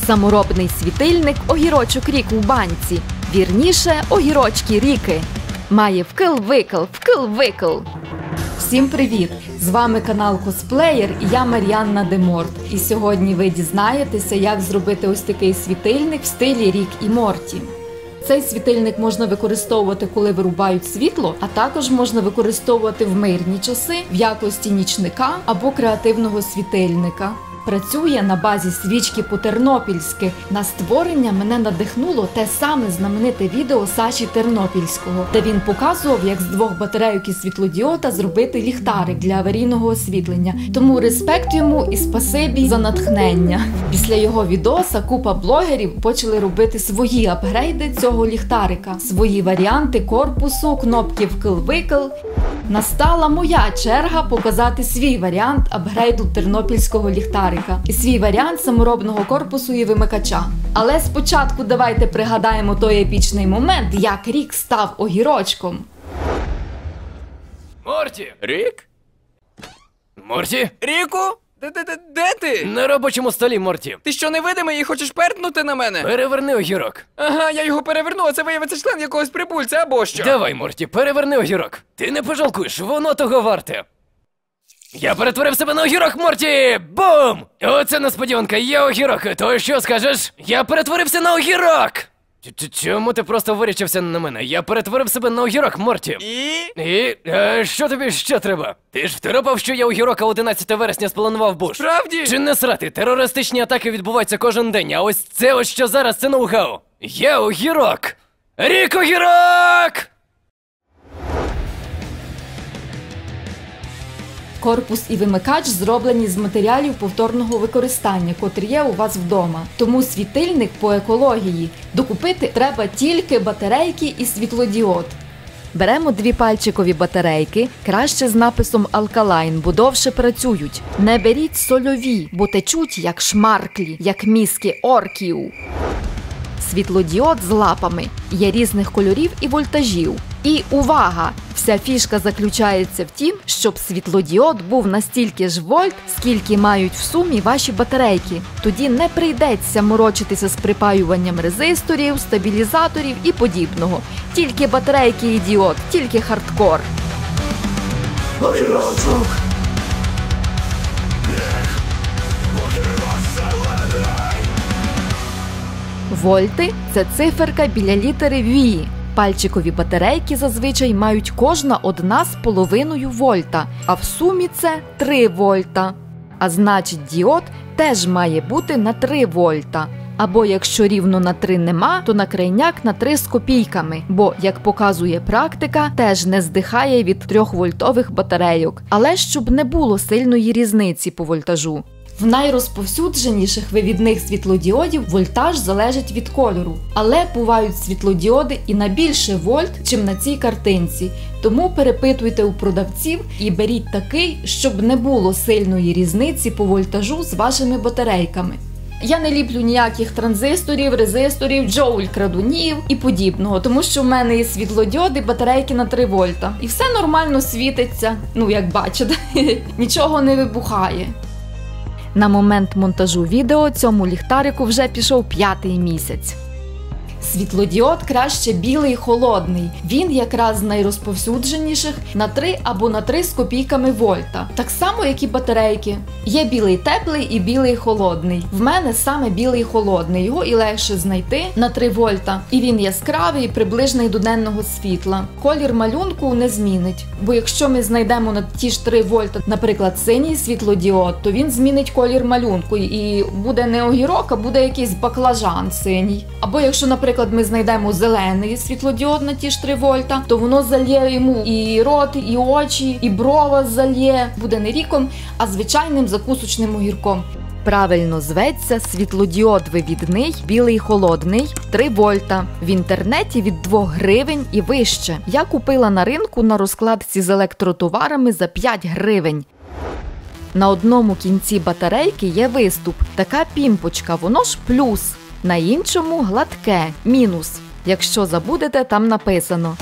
Саморобний світильник огірочок рік у банці. Вірніше, огірочки ріки. Має вкл-викл. Всім привіт! З вами канал Косплеєр і я Мар'янна Деморт. І сьогодні ви дізнаєтеся, як зробити ось такий світильник в стилі Рік і Морті. Цей світильник можна використовувати, коли вирубають світло, а також можна використовувати в мирні часи в якості нічника або креативного світильника. Працює на базі свічки по-тернопільськи. На створення мене надихнуло те саме знамените відео Саші Тернопільського, де він показував, як з двох батарейок і світлодіода зробити ліхтарик для аварійного освітлення. Тому респект йому і спасибі за натхнення. Після його відоса купа блогерів почали робити свої апгрейди цього ліхтарика, свої варіанти корпусу, кнопки вкл-викл. Настала моя черга показати свій варіант апгрейду тернопільського ліхтарика і свій варіант саморобного корпусу і вимикача. Але спочатку давайте пригадаємо той епічний момент, як Рік став огірочком. Морті! Рік? Морті? Ріку? Де ти? На робочому столі, Морті. Ти що, невидимий і хочеш пернути на мене? Переверни огірок. Ага, я його переверну, а це виявиться член якогось прибульця або що. Давай, Морті, переверни огірок. Ти не пожалкуєш, воно того варте. Я перетворив себе на огірок, Морті! Бум! Оце несподіванка, я огірок. То що скажеш? Я перетворився на огірок! Чому ти просто вирічився на мене? Я перетворив себе на огірок, Морті. І? Що тобі ще треба? Ти ж второпав, що я огірок, а 11 вересня спланував Буш. Справді? Чи не срати? Терористичні атаки відбуваються кожен день, а ось це ось що зараз, це ноу-хау. Я огірок! Рік огірок! Корпус і вимикач зроблені з матеріалів повторного використання, котрі є у вас вдома. Тому світильник по екології. Докупити треба тільки батарейки і світлодіод. Беремо дві пальчикові батарейки, краще з написом «Алкалайн», бо довше працюють. Не беріть сольові, бо течуть як шмарклі, як мізки орків. Світлодіод з лапами. Є різних кольорів і вольтажів. І увага! Вся фішка заключається в тім, щоб світлодіод був настільки ж вольт, скільки мають в сумі ваші батарейки. Тоді не прийдеться морочитися з припаюванням резисторів, стабілізаторів і подібного. Тільки батарейки і діод, тільки хардкор. Вольти – це циферка біля літери «Ві». Пальчикові батарейки зазвичай мають кожна 1,5 вольта, а в сумі це 3 вольта. А значить діод теж має бути на 3 вольта. Або якщо рівно на 3 нема, то на крайняк на 3 з копійками, бо, як показує практика, теж не здихає від 3-вольтових батарейок. Але щоб не було сильної різниці по вольтажу. В найрозповсюдженіших вивідних світлодіодів вольтаж залежить від кольору, але бувають світлодіоди і на більше вольт, чим на цій картинці. Тому перепитуйте у продавців і беріть такий, щоб не було сильної різниці по вольтажу з вашими батарейками. Я не ліплю ніяких транзисторів, резисторів, джоуль-крадунів і подібного, тому що в мене є світлодіоди, батарейки на 3 вольта. І все нормально світиться, як бачите, нічого не вибухає. На момент монтажу відео цьому ліхтарику вже пішов 5-й місяць. Світлодіод краще білий холодний. Він якраз з найрозповсюдженіших на 3 або на 3 з копійками вольта. Так само, як і батарейки. Є білий теплий і білий холодний. В мене саме білий холодний. Його і легше знайти на 3 вольта. І він яскравий і приближений до денного світла. Колір малюнку не змінить. Бо якщо ми знайдемо на ті ж 3 вольта, наприклад, синій світлодіод, то він змінить колір малюнку. І буде не огірок, а буде якийсь баклажан синій. Або якщо, наприклад, ми знайдемо зелений світлодіод на ті ж 3 вольта, то воно зальє йому і рот, і очі, і брова зальє. Буде не ріком, а звичайним закусочним огірком. Правильно зветься світлодіод вивідний, білий холодний, 3 вольта. В інтернеті від 2 гривень і вище. Я купила на ринку на розкладці з електротоварами за 5 гривень. На одному кінці батарейки є виступ, така пімпочка, воно ж плюс. На іншому гладке, мінус. Якщо забудете, там написано.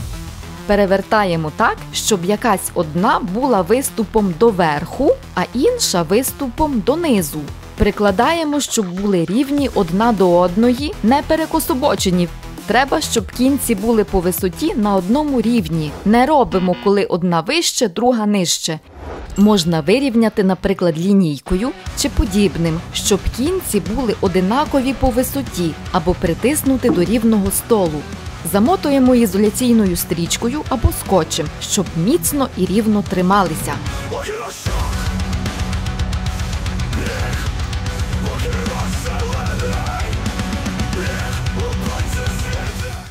Перевертаємо так, щоб якась одна була виступом доверху, а інша виступом донизу. Прикладаємо, щоб були рівні одна до одної, не перекособочені. Треба, щоб кінці були по висоті на одному рівні. Не робимо, коли одна вище, друга нижче. Можна вирівняти, наприклад, лінійкою чи подібним, щоб кінці були одинакові по висоті або притиснути до рівного столу. Замотуємо ізоляційною стрічкою або скотчем, щоб міцно і рівно трималися.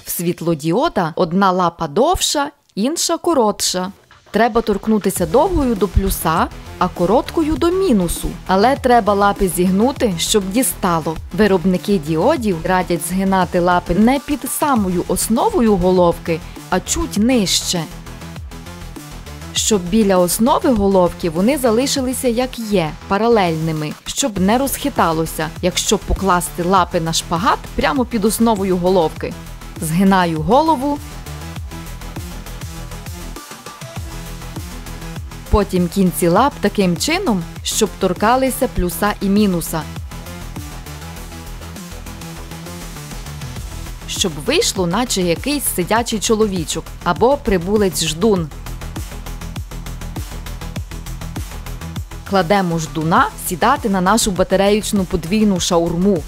В світлодіода одна лапа довша, інша коротша. Треба торкнутися довгою до плюса, а короткою до мінусу. Але треба лапи зігнути, щоб дістало. Виробники діодів радять згинати лапи не під самою основою головки, а чуть нижче. Щоб біля основи головки вони залишилися як є, паралельними, щоб не розхиталося, якщо покласти лапи на шпагат прямо під основою головки. Згинаю голову. Потім кінці лап таким чином, щоб торкалися плюса і мінуса. Щоб вийшло, наче якийсь сидячий чоловічок або прибулець-ждун. Кладемо ждуна сідати на нашу батареючну подвійну шаурму.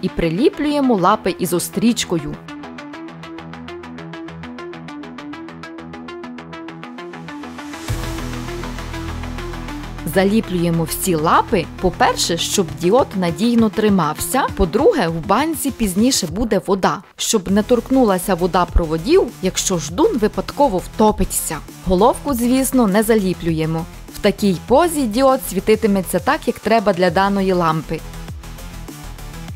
І приліплюємо лапи ізострічкою. Заліплюємо всі лапи, по-перше, щоб діод надійно тримався, по-друге, в банці пізніше буде вода, щоб не торкнулася вода проводів, якщо ждун випадково втопиться. Головку, звісно, не заліплюємо. В такій позі діод світитиметься так, як треба для даної лампи.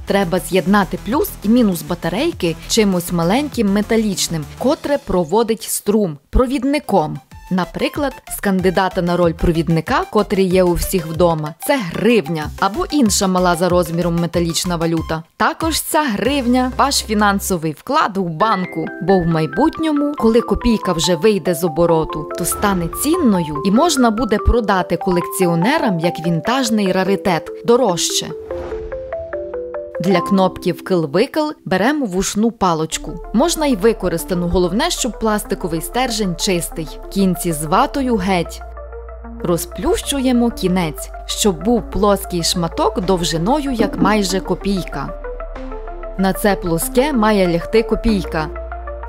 Треба з'єднати плюс і мінус батарейки чимось маленьким металічним, котре проводить струм – провідником. Наприклад, з кандидата на роль провідника, котрий є у всіх вдома, це гривня або інша мала за розміром металічна валюта. Також ця гривня – ваш фінансовий вклад у банку, бо в майбутньому, коли копійка вже вийде з обороту, то стане цінною і можна буде продати колекціонерам як вінтажний раритет дорожче. Для кнопки вкл-викл беремо вушну палочку. Можна й використану, головне, щоб пластиковий стержень чистий. Кінці з ватою геть. Розплющуємо кінець, щоб був плоский шматок довжиною як майже копійка. На це плоске має лягти копійка.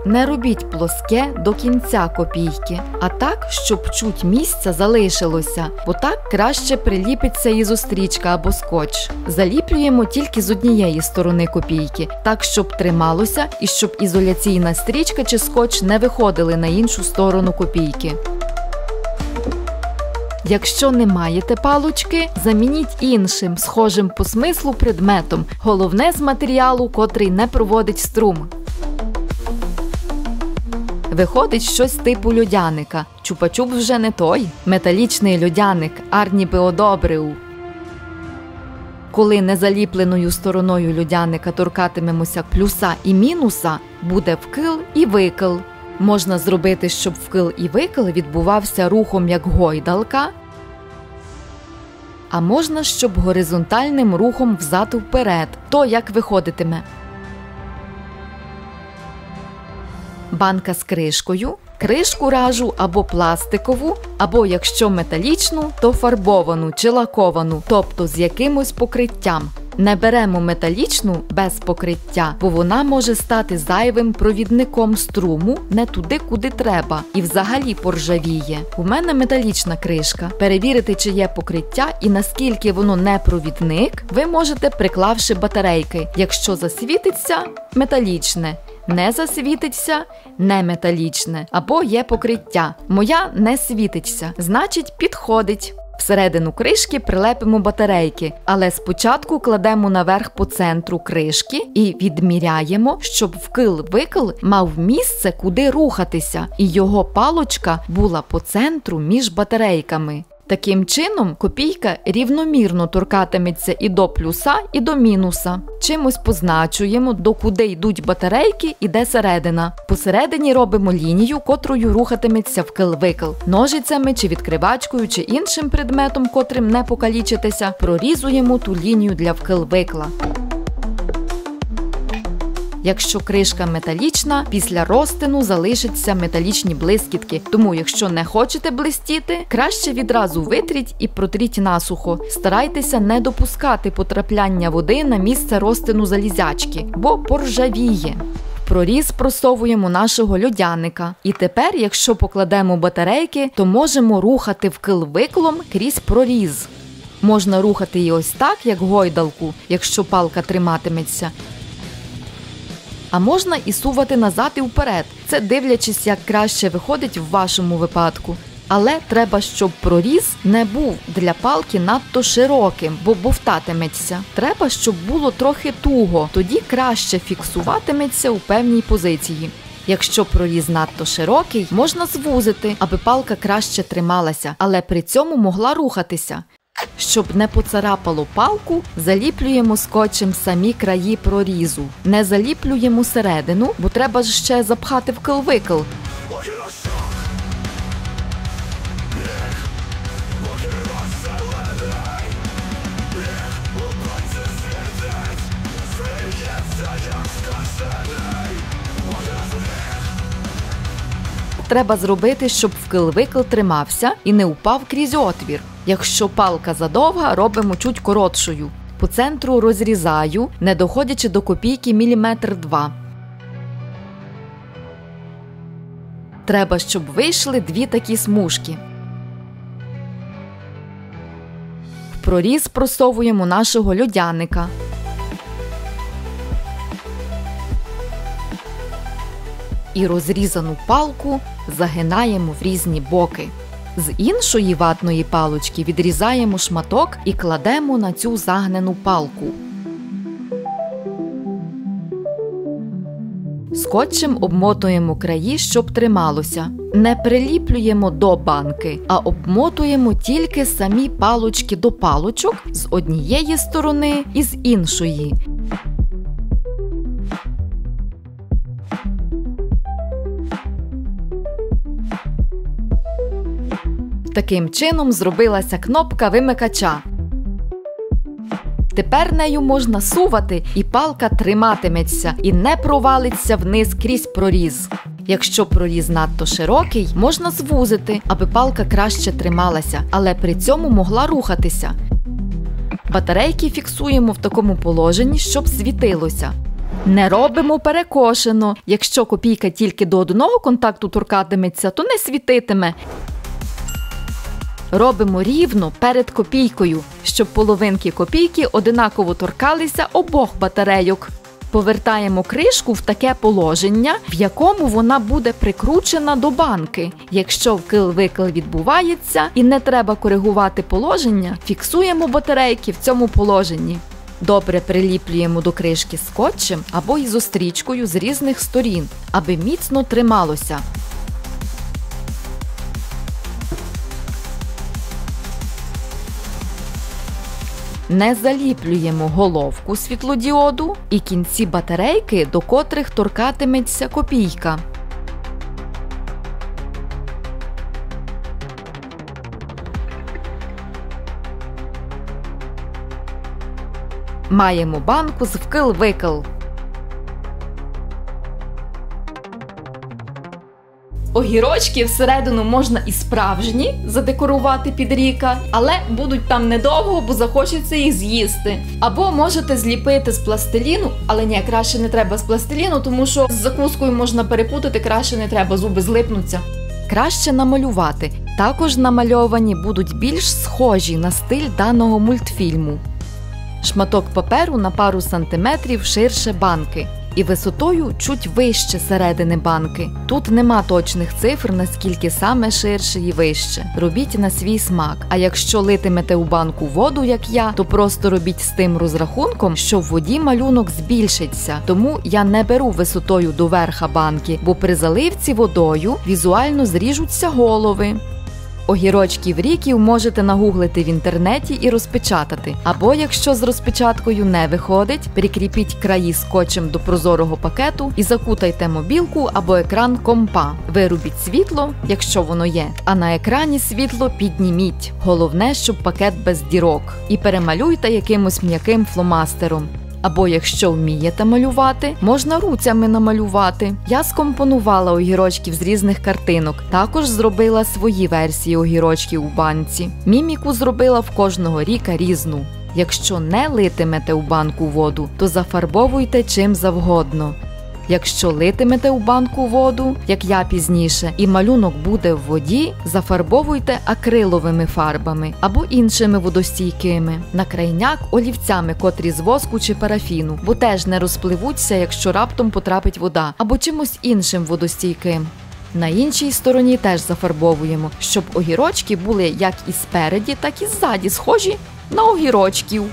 Не робіть плоске до кінця копійки, а так, щоб чуть місця залишилося, бо так краще приліпиться ізострічка або скотч. Заліплюємо тільки з однієї сторони копійки, так, щоб трималося і щоб ізоляційна стрічка чи скотч не виходили на іншу сторону копійки. Якщо не маєте палочки, замініть іншим, схожим по смислу предметом, головне з матеріалу, котрий не проводить струм. Виходить щось типу льодяника. Чупа-чуп вже не той. Металічний льодяник, Арні би одобрив. Коли незаліпленою стороною льодяника торкатимемося плюса і мінуса, буде вкл і викл. Можна зробити, щоб вкл і викл відбувався рухом як гойдалка, а можна, щоб горизонтальним рухом взад-вперед. То як виходитиме? Банка з кришкою, кришку ражу або пластикову, або якщо металічну, то фарбовану чи лаковану, тобто з якимось покриттям. Не беремо металічну без покриття, бо вона може стати зайвим провідником струму не туди, куди треба, і взагалі поржавіє. У мене металічна кришка. Перевірити, чи є покриття і наскільки воно не провідник, ви можете, приклавши батарейки. Якщо засвітиться – металічне. Не засвітиться – не металічне. Або є покриття. Моя не світиться, значить підходить. Всередину кришки прилепимо батарейки, але спочатку кладемо наверх по центру кришки і відміряємо, щоб вкл-викл мав місце, куди рухатися, і його палочка була по центру між батарейками. Таким чином, копійка рівномірно торкатиметься і до плюса, і до мінуса. Чимось позначуємо, докуди йдуть батарейки і де середина. Посередині робимо лінію, котрою рухатиметься вкл-викл. Ножицями чи відкривачкою, чи іншим предметом, котрим не покалічитися, прорізуємо ту лінію для вкл-викла. Якщо кришка металічна, після розтину залишаться металічні блискітки. Тому, якщо не хочете блистіти, краще відразу витріть і протріть насухо. Старайтеся не допускати потрапляння води на місце розтину залізячки, бо поржавіє. В проріз просовуємо нашого льодяника. І тепер, якщо покладемо батарейки, то можемо рухати вкл-виклом крізь проріз. Можна рухати її ось так, як гойдалку, якщо палка триматиметься. А можна і сувати назад і вперед. Це дивлячись, як краще виходить в вашому випадку. Але треба, щоб проріз не був для палки надто широким, бо бовтатиметься. Треба, щоб було трохи туго, тоді краще фіксуватиметься у певній позиції. Якщо проріз надто широкий, можна звузити, аби палка краще трималася, але при цьому могла рухатися. Щоб не поцарапало палку, заліплюємо скотчем самі краї прорізу. Не заліплюємо середину, бо треба ж ще запхати вкл-викл. Треба зробити, щоб вкл-викл тримався і не упав крізь отвір. Якщо палка задовга, робимо чуть коротшою. По центру розрізаю, не доходячи до копійки 1–2 мм. Треба, щоб вийшли 2 такі смужки. В проріз просовуємо нашого льодяника. І розрізану палку загинаємо в різні боки. З іншої ватної палочки відрізаємо шматок і кладемо на цю загнену палку. Скотчем обмотуємо краї, щоб трималося. Не приліплюємо до банки, а обмотуємо тільки самі палочки до палочок з однієї сторони і з іншої. Таким чином зробилася кнопка вимикача. Тепер нею можна сувати, і палка триматиметься і не провалиться вниз крізь проріз. Якщо проріз надто широкий, можна звузити, аби палка краще трималася, але при цьому могла рухатися. Батарейки фіксуємо в такому положенні, щоб світилося. Не робимо перекошено. Якщо копійка тільки до одного контакту торкатиметься, то не світитиме. Робимо рівно перед копійкою, щоб половинки копійки одинаково торкалися обох батарейок. Повертаємо кришку в таке положення, в якому вона буде прикручена до банки. Якщо вкл-викл відбувається і не треба коригувати положення, фіксуємо батарейки в цьому положенні. Добре приліплюємо до кришки скотчем або ізострічкою з різних сторін, аби міцно трималося. Не заліплюємо головку світлодіоду і кінці батарейки, до котрих торкатиметься копійка. Маємо банку з вкл-викл. Огірочки всередину можна і справжні задекорувати під ріка, але будуть там недовго, бо захочеться їх з'їсти. Або можете зліпити з пластиліну, але ні, краще не треба з пластиліну, тому що з закускою можна перепутати, краще не треба, зуби злипнуться. Краще намалювати. Також намальовані будуть більш схожі на стиль даного мультфільму. Шматок паперу на пару сантиметрів ширше банки. І висотою чуть вище середини банки. Тут нема точних цифр, наскільки саме ширше і вище. Робіть на свій смак. А якщо литимете у банку воду, як я, то просто робіть з тим розрахунком, що в воді малюнок збільшиться. Тому я не беру висотою до верха банки, бо при заливці водою візуально зріжуться голови. Огірочків ріків можете нагуглити в інтернеті і розпечатати. Або, якщо з розпечаткою не виходить, прикріпіть краї скотчем до прозорого пакету і закутайте мобілку або екран компа. Вирубіть світло, якщо воно є, а на екрані світло підніміть. Головне, щоб пакет без дірок. І перемалюйте якимось м'яким фломастером. Або, якщо вмієте малювати, можна руцями намалювати. Я скомпонувала огірочків з різних картинок. Також зробила свої версії огірочків у банці. Міміку зробила в кожного ріка різну. Якщо не литимете у банку воду, то зафарбовуйте чим завгодно. Якщо литимете у банку воду, як я пізніше, і малюнок буде в воді, зафарбовуйте акриловими фарбами або іншими водостійкими. На крайняк олівцями, котрі з воску чи парафіну, бо теж не розпливуться, якщо раптом потрапить вода, або чимось іншим водостійким. На іншій стороні теж зафарбовуємо, щоб огірочки були як і спереді, так і ззаді схожі на огірочків.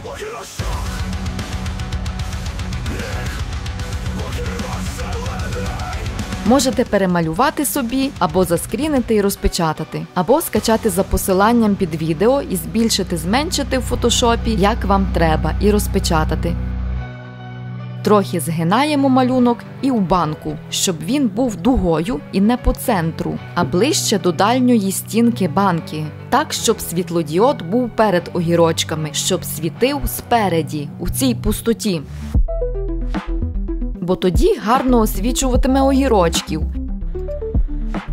Можете перемалювати собі, або заскрінити і розпечатати, або скачати за посиланням під відео і збільшити-зменшити в фотошопі, як вам треба, і розпечатати. Трохи згинаємо малюнок і у банку, щоб він був дугою і не по центру, а ближче до дальньої стінки банки. Так, щоб світлодіод був перед огірочками, щоб світив спереді, у цій пустоті. Бо тоді гарно освічуватиме огірочків.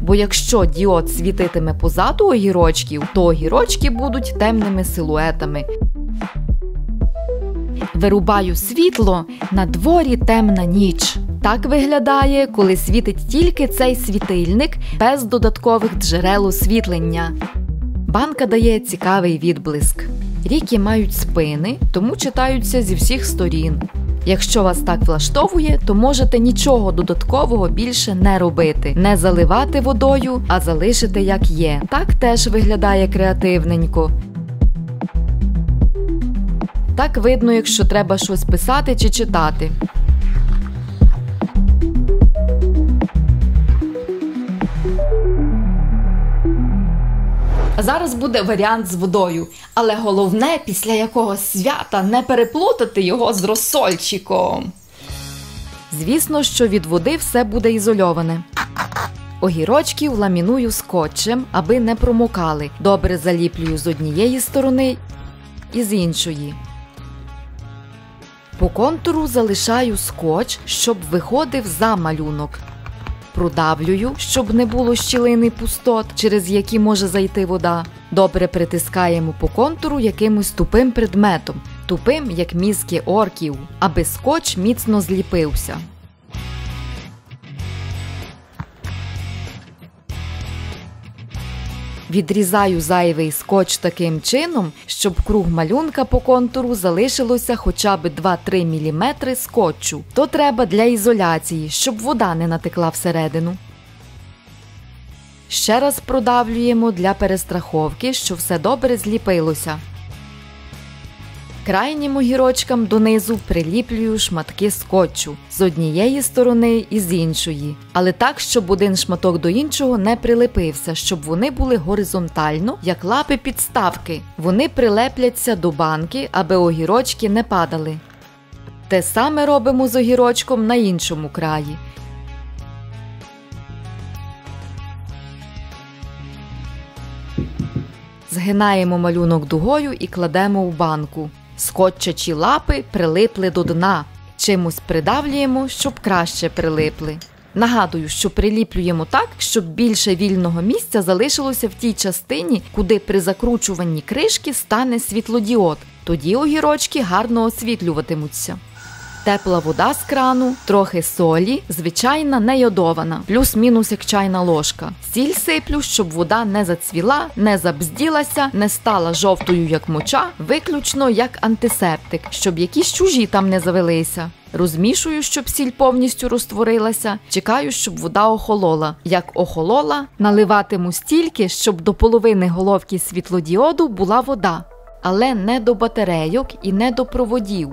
Бо якщо діод світитиме позаду огірочків, то огірочки будуть темними силуетами. Вирубаю світло, на дворі темна ніч. Так виглядає, коли світить тільки цей світильник без додаткових джерел освітлення. Банка дає цікавий відблиск. Ріки мають спини, тому читаються зі всіх сторін. Якщо вас так влаштовує, то можете нічого додаткового більше не робити. Не заливати водою, а залишити як є. Так теж виглядає креативненько. Так видно, якщо треба щось писати чи читати. Зараз буде варіант з водою, але головне після якогось свята не переплутати його з розсольчиком. Звісно, що від води все буде ізольоване. Огірочків ламіную скотчем, аби не промокали. Добре заліплюю з однієї сторони і з іншої. По контуру залишаю скотч, щоб виходив за малюнок. Продавлюю, щоб не було щілин і пустот, через які може зайти вода. Добре притискаємо по контуру якимось тупим предметом, тупим, як мізки орків, аби скотч міцно зліпився. Відрізаю зайвий скотч таким чином, щоб круг малюнка по контуру залишилося хоча б 2-3 мм скотчу. То треба для ізоляції, щоб вода не натекла всередину. Ще раз продавлюємо для перестраховки, щоб все добре зліпилося. Крайнім огірочкам донизу приліплюю шматки скотчу з однієї сторони і з іншої, але так, щоб один шматок до іншого не прилепився, щоб вони були горизонтально, як лапи підставки. Вони прилепляться до банки, аби огірочки не падали. Те саме робимо з огірочком на іншому краї. Згинаємо малюнок дугою і кладемо в банку. Скотчачі лапи прилипли до дна. Чимось придавлюємо, щоб краще прилипли. Нагадую, що приліплюємо так, щоб більше вільного місця залишилося в тій частині, куди при закручуванні кришки стане світлодіод. Тоді огірочки гарно освітлюватимуться. Тепла вода з крану, трохи солі, звичайна не йодована, плюс-мінус як чайна ложка. Сіль сиплю, щоб вода не зацвіла, не забзділася, не стала жовтою як моча, виключно як антисептик, щоб якісь чужі там не завелися. Розмішую, щоб сіль повністю розтворилася, чекаю, щоб вода охолола. Як охолола, наливатиму стільки, щоб до половини головки світлодіоду була вода, але не до батарейок і не до проводів.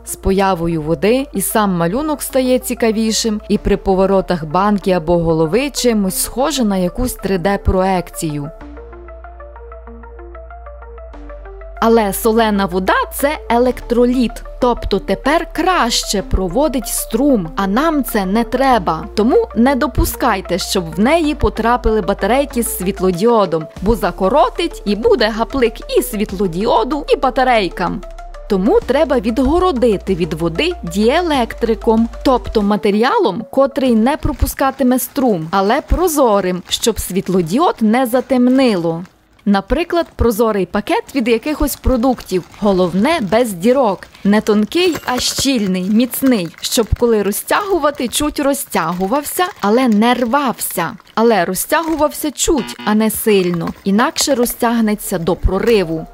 З появою води і сам малюнок стає цікавішим, і при поворотах банки або голови чимось схоже на якусь 3D-проекцію. Але солена вода – це електроліт, тобто тепер краще проводить струм, а нам це не треба. Тому не допускайте, щоб в неї потрапили батарейки з світлодіодом, бо закоротить і буде гаплик і світлодіоду, і батарейкам. Тому треба відгородити від води діелектриком, тобто матеріалом, котрий не пропускатиме струм, але прозорим, щоб світлодіод не затемнило. Наприклад, прозорий пакет від якихось продуктів. Головне, без дірок. Не тонкий, а щільний, міцний, щоб коли розтягувати, чуть розтягувався, але не рвався. Але розтягувався чуть, а не сильно. Інакше розтягнеться до прориву.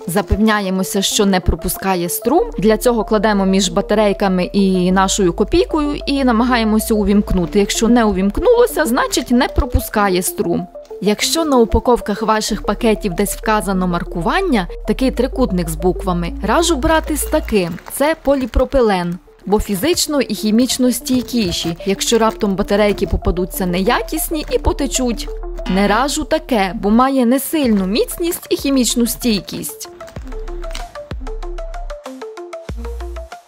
Запевняємося, що не пропускає струм. Для цього кладемо між батарейками і нашою копійкою і намагаємося увімкнути. Якщо не увімкнулося, значить не пропускає струм. Якщо на упаковках ваших пакетів десь вказано маркування, такий трикутник з буквами, раджу брати з таким – це поліпропилен, бо фізично і хімічно стійкіші, якщо раптом батарейки попадуться неякісні і потечуть. Не раджу таке, бо має несильну міцність і хімічну стійкість.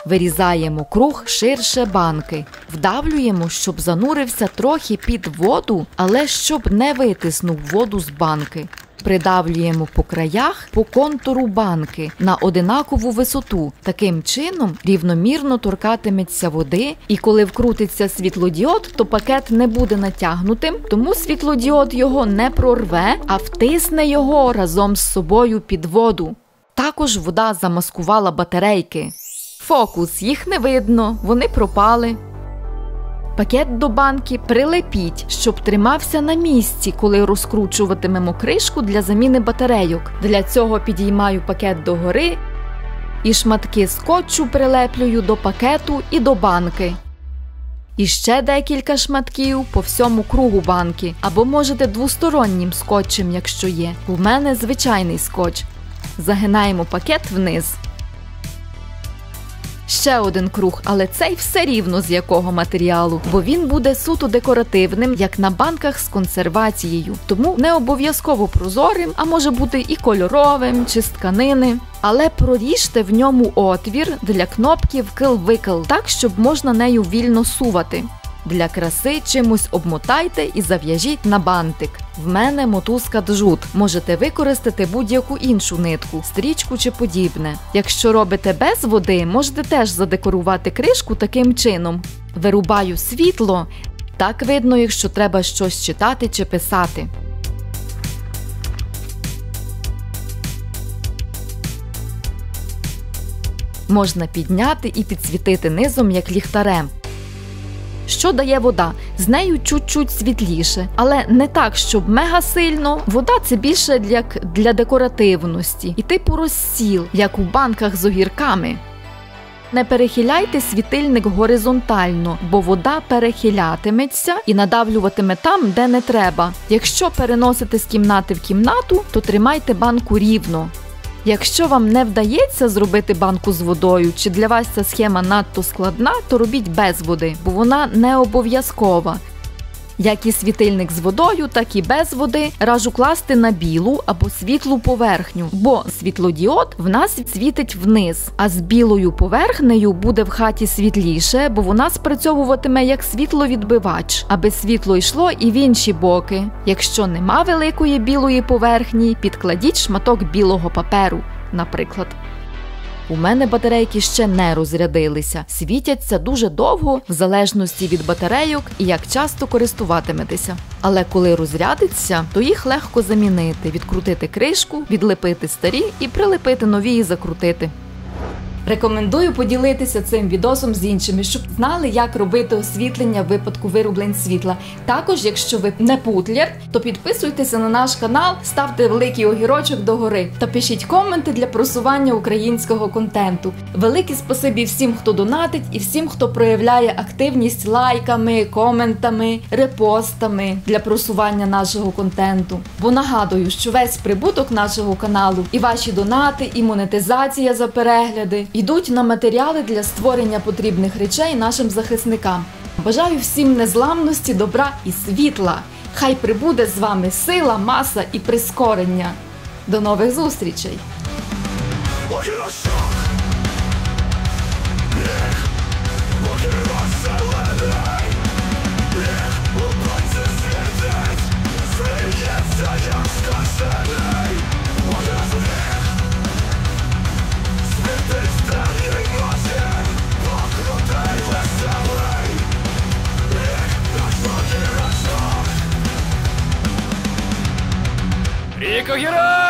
Вирізаємо круг ширше банки. Вдавлюємо, щоб занурився трохи під воду, але щоб не витиснув воду з банки. Придавлюємо по краях, по контуру банки на одинакову висоту. Таким чином рівномірно торкатиметься води, і коли вкрутиться світлодіод, то пакет не буде натягнутим, тому світлодіод його не прорве, а втисне його разом з собою під воду. Також вода замаскувала батарейки. Фокус, їх не видно, вони пропали. Пакет до банки прилепіть, щоб тримався на місці, коли розкручуватимемо кришку для заміни батарейок. Для цього підіймаю пакет догори і шматки скотчу прилеплюю до пакету і до банки. І ще декілька шматків по всьому кругу банки, або можете двостороннім скотчем, якщо є. У мене звичайний скотч. Загинаємо пакет вниз. Ще один круг, але цей все рівно з якого матеріалу, бо він буде суто декоративним, як на банках з консервацією. Тому не обов'язково прозорим, а може бути і кольоровим, чи з тканини. Але проріжте в ньому отвір для кнопки вкл-викл, так, щоб можна нею вільно сувати. Для краси чимось обмотайте і зав'яжіть на бантик. В мене мотузка джут. Можете використати будь-яку іншу нитку, стрічку чи подібне. Якщо робите без води, можете теж задекорувати кришку таким чином. Вирубаю світло. Так видно, якщо треба щось читати чи писати. Можна підняти і підсвітити низом, як ліхтарем. Що дає вода? З нею чуть-чуть світліше, але не так, щоб мега сильно. Вода – це більше для декоративності і типу розсіл, як у банках з огірками. Не перехиляйте світильник горизонтально, бо вода перехилятиметься і надавлюватиме там, де не треба. Якщо переносите з кімнати в кімнату, то тримайте банку рівно. Якщо вам не вдається зробити банку з водою, чи для вас ця схема надто складна, то робіть без води, бо вона не обов'язкова. Як і світильник з водою, так і без води раджу класти на білу або світлу поверхню, бо світлодіод в нас світить вниз, а з білою поверхнею буде в хаті світліше, бо вона спрацьовуватиме як світловідбивач, аби світло йшло і в інші боки. Якщо нема великої білої поверхні, підкладіть шматок білого паперу, наприклад. У мене батарейки ще не розрядилися, світяться дуже довго, в залежності від батарейок і як часто користуватиметеся. Але коли розрядиться, то їх легко замінити, відкрутити кришку, відлепити старі і прилепити нові і закрутити. Рекомендую поділитися цим відосом з іншими, щоб знали, як робити освітлення в випадку вирублень світла. Також, якщо ви не путляр, то підписуйтеся на наш канал, ставте великий огірочок догори та пишіть коменти для просування українського контенту. Велике спасибі всім, хто донатить і всім, хто проявляє активність лайками, коментами, репостами для просування нашого контенту. Бо нагадую, що весь прибуток нашого каналу, і ваші донати, і монетизація за перегляди, йдуть на матеріали для створення потрібних речей нашим захисникам. Бажаю всім незламності, добра і світла. Хай прибуде з вами сила, маса і прискорення. До нових зустрічей! Рік огірок!